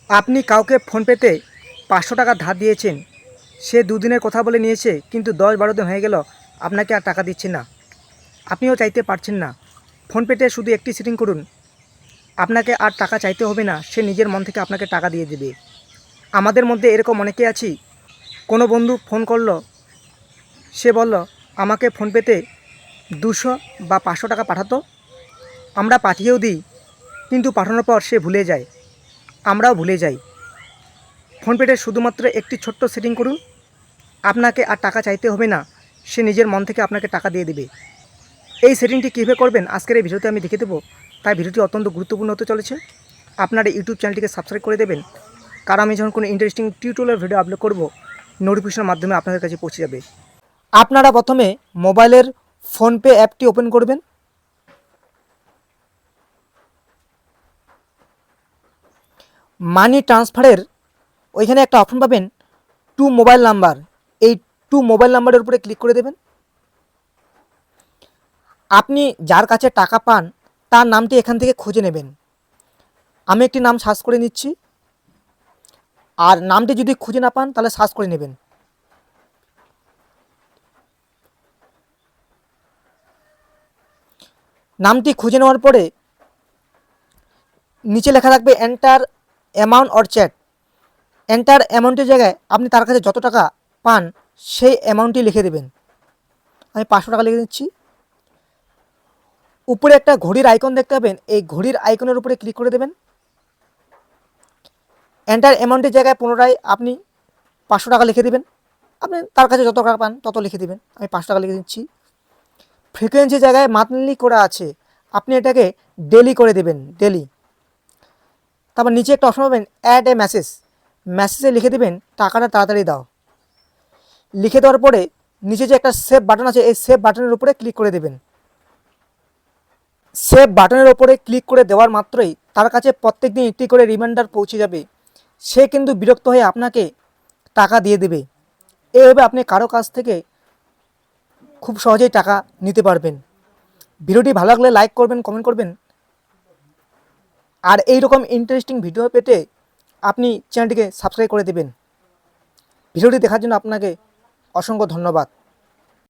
আপনি কাউকে ফোনপেতে ৫০০ টাকা ধার দিয়েছেন, সে দুদিনের কথা বলে নিয়েছে, কিন্তু ১০-১২ দিন হয়ে গেল আপনাকে আর টাকা দিচ্ছে না। আপনিও চাইতে পারছেন না। ফোনপেতে শুধু একটি সেটিং করুন, আপনাকে আর টাকা চাইতে হবে না, সে নিজের মন থেকে আপনাকে টাকা দিয়ে দেবে। আমাদের মধ্যে এরকম অনেকে আছি, কোনো বন্ধু ফোন করলো, সে বলল আমাকে ফোনপেতে ২০০ বা ৫০০ টাকা পাঠাতো। আমরা পাঠিয়েও দিই, কিন্তু পাঠানোর পর সে ভুলে যায়, আমরাও ভুলে যাই। ফোনপেতে শুধুমাত্র একটি ছোট্ট সেটিং করুন, আপনাকে আর টাকা চাইতে হবে না, সে নিজের মন থেকে আপনাকে টাকা দিয়ে দেবে। এই সেটিংটি কীভাবে করবেন আজকের এই ভিডিওতে আমি দেখিয়ে দেবো, তাই ভিডিওটি অত্যন্ত গুরুত্বপূর্ণ হতে চলেছে। আপনার এই ইউটিউব চ্যানেলটিকে সাবস্ক্রাইব করে দেবেন, কারণ আমি যখন কোনো ইন্টারেস্টিং টিউটোরিয়াল ভিডিও আপলোড করব, নোটিফিকেশনের মাধ্যমে আপনাদের কাছে পৌঁছে যাবে। আপনারা প্রথমে মোবাইলের ফোনপে অ্যাপটি ওপেন করবেন। মানি ট্রান্সফারের ওইখানে একটা অপশন পাবেন, টু মোবাইল নাম্বার। এই টু মোবাইল নাম্বারের উপরে ক্লিক করে দেবেন। আপনি যার কাছে টাকা পান তার নামটি এখান থেকে খুঁজে নেবেন। আমি একটি নাম সার্চ করে নিচ্ছি, আর নামটি যদি খুঁজে না পান তাহলে সার্চ করে নেবেন। নামটি খুঁজে নেওয়ার পরে নিচে লেখা থাকবে enter amount or chat. Enter অ্যামাউন্টের জায়গায় আপনি তার কাছে যত টাকা পান সেই অ্যামাউন্টটি লিখে দেবেন। আমি ৫০০ টাকা লিখে দিচ্ছি। উপরে একটা ঘড়ির আইকন দেখতে পাবেন, এই ঘড়ির আইকনের উপরে ক্লিক করে দেবেন। এন্টার অ্যামাউন্টের জায়গায় পুনরায় আপনি ৫০০ টাকা লিখে দেবেন। আপনি তার কাছে যত টাকা পান তত লিখে দেবেন। আমি ৫০০ টাকা লিখে দিচ্ছি। ফ্রিকোয়েন্সি জায়গায় মান্থলি করা আছে, আপনি এটাকে ডেলি করে দেবেন, ডেলি। তারপর নিচে একটা অপশন পাবেন অ্যাড এ মেসেজ। মেসেজে লিখে দেবেন টাকাটা তাড়াতাড়ি দাও। লিখে দেওয়ার পরে নিচে যে একটা সেভ বাটন আছে, এই সেভ বাটনের উপরে ক্লিক করে দেবেন। সেভ বাটনের ওপরে ক্লিক করে দেওয়ার মাত্রই তার কাছে প্রত্যেক দিন একটি করে রিমাইন্ডার পৌঁছে যাবে। সে কিন্তু বিরক্ত হয়ে আপনাকে টাকা দিয়ে দেবে। এইভাবে আপনি কারো কাছ থেকে খুব সহজেই টাকা নিতে পারবেন। ভিডিওটি ভালো লাগলে লাইক করবেন, কমেন্ট করবেন, আর এই রকম ইন্টারেস্টিং ভিডিও পেতে আপনি চ্যানেলটিকে সাবস্ক্রাইব করে দেবেন। ভিডিওটি দেখার জন্য আপনাকে অসংখ্য ধন্যবাদ।